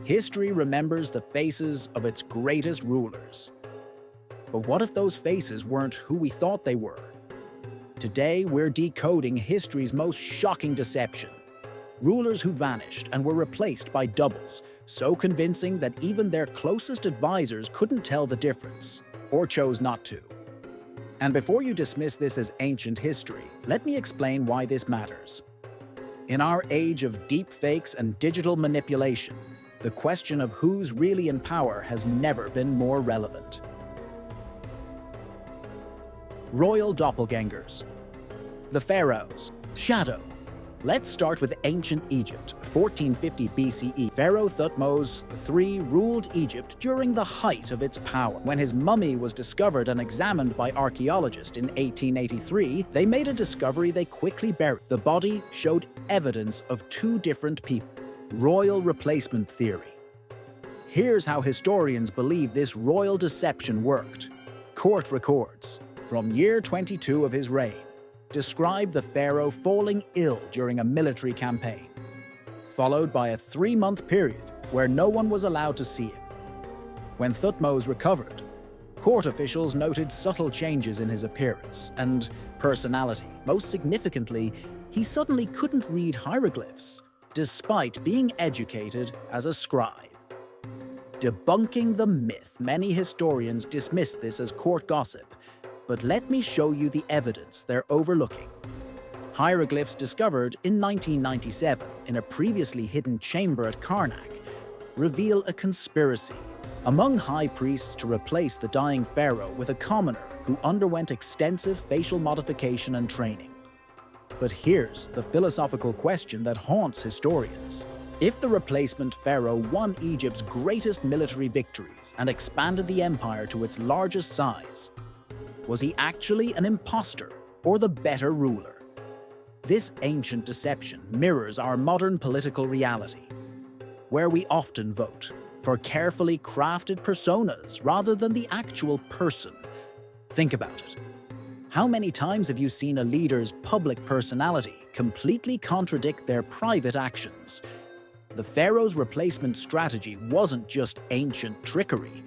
History remembers the faces of its greatest rulers. But what if those faces weren't who we thought they were? Today, we're decoding history's most shocking deception. Rulers who vanished and were replaced by doubles, so convincing that even their closest advisors couldn't tell the difference, or chose not to. And before you dismiss this as ancient history, let me explain why this matters. In our age of deepfakes and digital manipulation, the question of who's really in power has never been more relevant. Royal doppelgangers. The Pharaoh's shadow. Let's start with ancient Egypt, 1450 BCE. Pharaoh Thutmose III ruled Egypt during the height of its power. When his mummy was discovered and examined by archaeologists in 1883, they made a discovery they quickly buried. The body showed evidence of two different people. Royal replacement theory. Here's how historians believe this royal deception worked. Court records from year 22 of his reign describe the pharaoh falling ill during a military campaign, followed by a 3-month period where no one was allowed to see him. When Thutmose recovered, court officials noted subtle changes in his appearance and personality. Most significantly, he suddenly couldn't read hieroglyphs, despite being educated as a scribe. Debunking the myth, many historians dismiss this as court gossip, but let me show you the evidence they're overlooking. Hieroglyphs discovered in 1997 in a previously hidden chamber at Karnak reveal a conspiracy among high priests to replace the dying pharaoh with a commoner who underwent extensive facial modification and training. But here's the philosophical question that haunts historians. If the replacement pharaoh won Egypt's greatest military victories and expanded the empire to its largest size, was he actually an imposter or the better ruler? This ancient deception mirrors our modern political reality, where we often vote for carefully crafted personas rather than the actual person. Think about it. How many times have you seen a leader's public personality completely contradict their private actions? The pharaoh's replacement strategy wasn't just ancient trickery.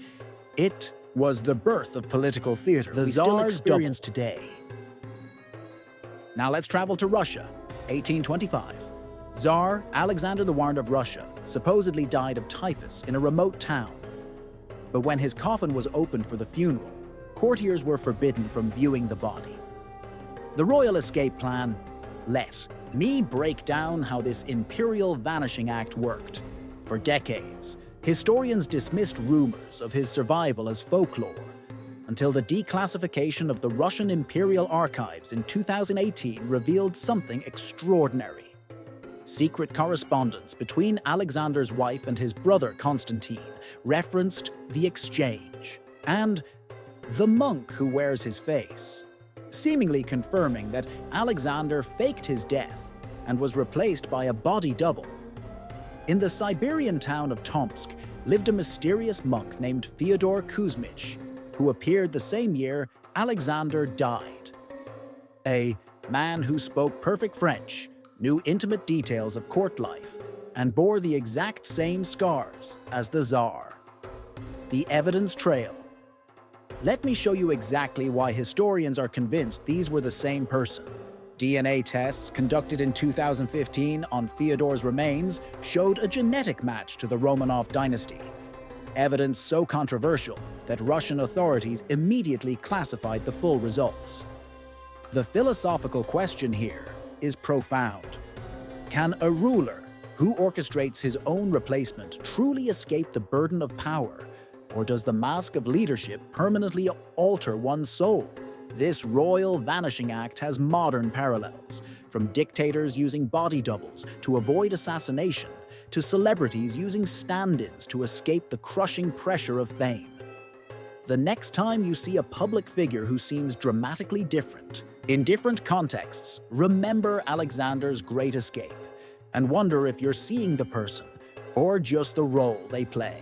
It was the birth of political theater the Tsar's experience today. Now let's travel to Russia, 1825. Tsar Alexander I of Russia supposedly died of typhus in a remote town. But when his coffin was opened for the funeral, courtiers were forbidden from viewing the body. The royal escape plan? Let me break down how this imperial vanishing act worked. For decades, historians dismissed rumors of his survival as folklore, until the declassification of the Russian Imperial Archives in 2018 revealed something extraordinary. Secret correspondence between Alexander's wife and his brother Constantine referenced the exchange, and the monk who wears his face, seemingly confirming that Alexander faked his death and was replaced by a body double. In the Siberian town of Tomsk lived a mysterious monk named Fyodor Kuzmich, who appeared the same year Alexander died. A man who spoke perfect French, knew intimate details of court life, and bore the exact same scars as the Tsar. The evidence trail. Let me show you exactly why historians are convinced these were the same person. DNA tests conducted in 2015 on Fyodor's remains showed a genetic match to the Romanov dynasty. Evidence so controversial that Russian authorities immediately classified the full results. The philosophical question here is profound. Can a ruler who orchestrates his own replacement truly escape the burden of power, or does the mask of leadership permanently alter one's soul? This royal vanishing act has modern parallels, from dictators using body doubles to avoid assassination, to celebrities using stand-ins to escape the crushing pressure of fame. The next time you see a public figure who seems dramatically different, in different contexts, remember Alexander's great escape, and wonder if you're seeing the person, or just the role they play.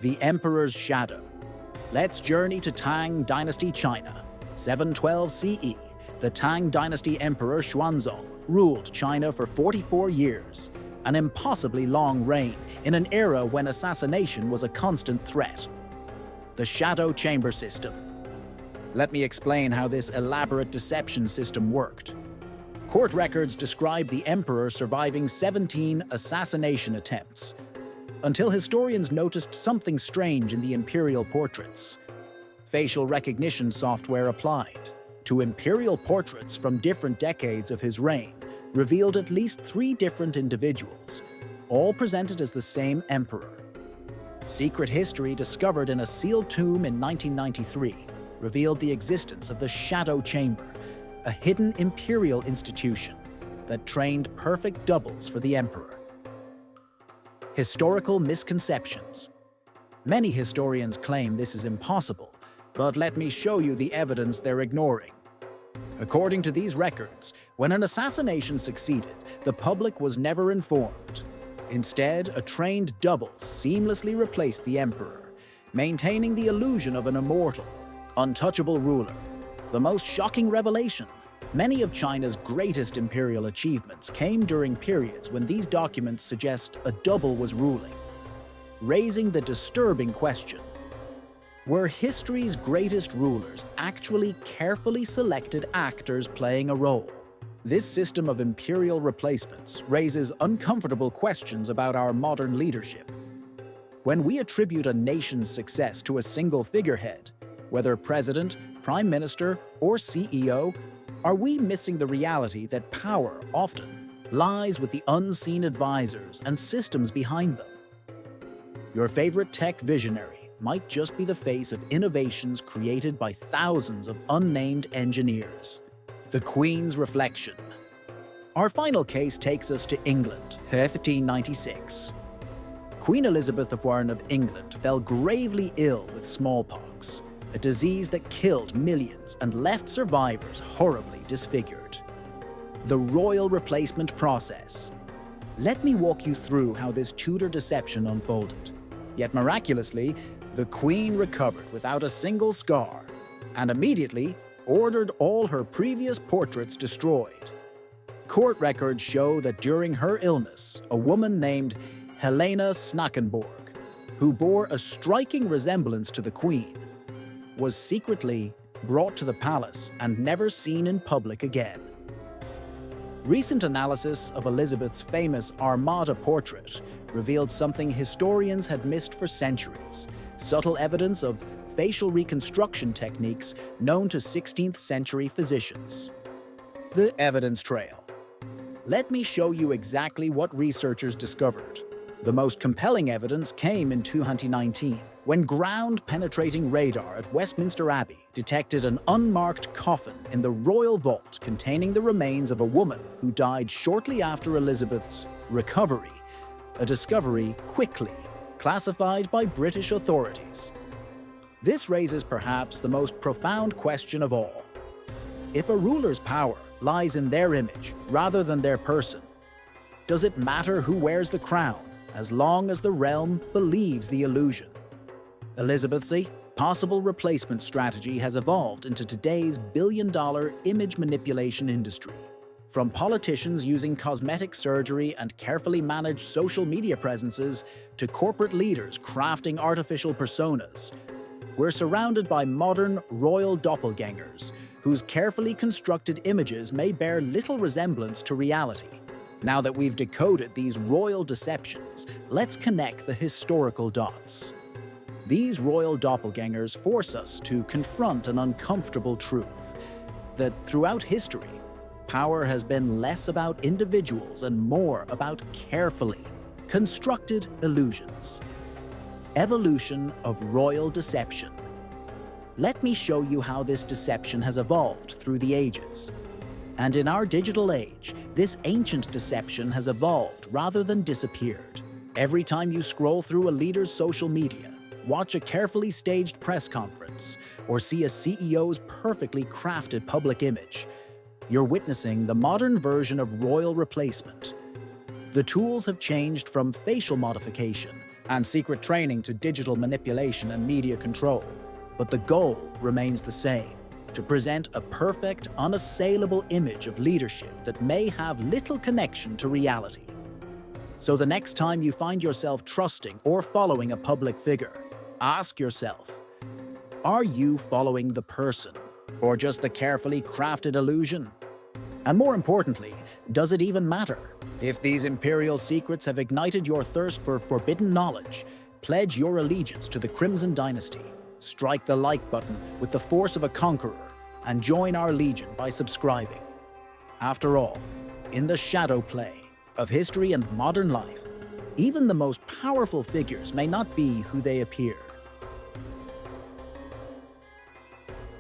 The Emperor's Shadow. Let's journey to Tang Dynasty China. 712 CE, the Tang Dynasty Emperor Xuanzong ruled China for 44 years. an impossibly long reign in an era when assassination was a constant threat. The shadow chamber system. Let me explain how this elaborate deception system worked. Court records describe the emperor surviving 17 assassination attempts, until historians noticed something strange in the imperial portraits. Facial recognition software applied to imperial portraits from different decades of his reign revealed at least 3 different individuals, all presented as the same emperor. Secret history discovered in a sealed tomb in 1993 revealed the existence of the Shadow Chamber, a hidden imperial institution that trained perfect doubles for the emperor. Historical misconceptions. Many historians claim this is impossible, but let me show you the evidence they're ignoring. According to these records, when an assassination succeeded, the public was never informed. Instead, a trained double seamlessly replaced the emperor, maintaining the illusion of an immortal, untouchable ruler. The most shocking revelation: many of China's greatest imperial achievements came during periods when these documents suggest a double was ruling, raising the disturbing question: were history's greatest rulers actually carefully selected actors playing a role? This system of imperial replacements raises uncomfortable questions about our modern leadership. When we attribute a nation's success to a single figurehead, whether president, prime minister, or CEO, are we missing the reality that power often lies with the unseen advisors and systems behind them? Your favorite tech visionary might just be the face of innovations created by thousands of unnamed engineers. The Queen's reflection. Our final case takes us to England, 1596. Queen Elizabeth I of England fell gravely ill with smallpox, a disease that killed millions and left survivors horribly disfigured. The royal replacement process. Let me walk you through how this Tudor deception unfolded. Yet miraculously, the Queen recovered without a single scar and immediately ordered all her previous portraits destroyed. Court records show that during her illness, a woman named Helena Snackenborg, who bore a striking resemblance to the Queen, was secretly brought to the palace and never seen in public again. Recent analysis of Elizabeth's famous Armada portrait revealed something historians had missed for centuries: subtle evidence of facial reconstruction techniques known to 16th century physicians. The evidence trail. Let me show you exactly what researchers discovered. The most compelling evidence came in 2019, when ground-penetrating radar at Westminster Abbey detected an unmarked coffin in the royal vault containing the remains of a woman who died shortly after Elizabeth's recovery, a discovery quickly classified by British authorities. This raises perhaps the most profound question of all. If a ruler's power lies in their image rather than their person, does it matter who wears the crown as long as the realm believes the illusion? Elizabeth's possible replacement strategy has evolved into today's billion-dollar image manipulation industry. From politicians using cosmetic surgery and carefully managed social media presences to corporate leaders crafting artificial personas, we're surrounded by modern royal doppelgangers whose carefully constructed images may bear little resemblance to reality. Now that we've decoded these royal deceptions, let's connect the historical dots. These royal doppelgangers force us to confront an uncomfortable truth: that throughout history, power has been less about individuals and more about carefully constructed illusions. Evolution of royal deception. Let me show you how this deception has evolved through the ages. And in our digital age, this ancient deception has evolved rather than disappeared. Every time you scroll through a leader's social media, watch a carefully staged press conference, or see a CEO's perfectly crafted public image, you're witnessing the modern version of royal replacement. The tools have changed from facial modification and secret training to digital manipulation and media control, but the goal remains the same: to present a perfect, unassailable image of leadership that may have little connection to reality. So the next time you find yourself trusting or following a public figure, ask yourself, are you following the person or just the carefully crafted illusion? And more importantly, does it even matter? If these imperial secrets have ignited your thirst for forbidden knowledge, pledge your allegiance to the Crimson Dynasty, strike the like button with the force of a conqueror, and join our legion by subscribing. After all, in the shadow play of history and modern life, even the most powerful figures may not be who they appear.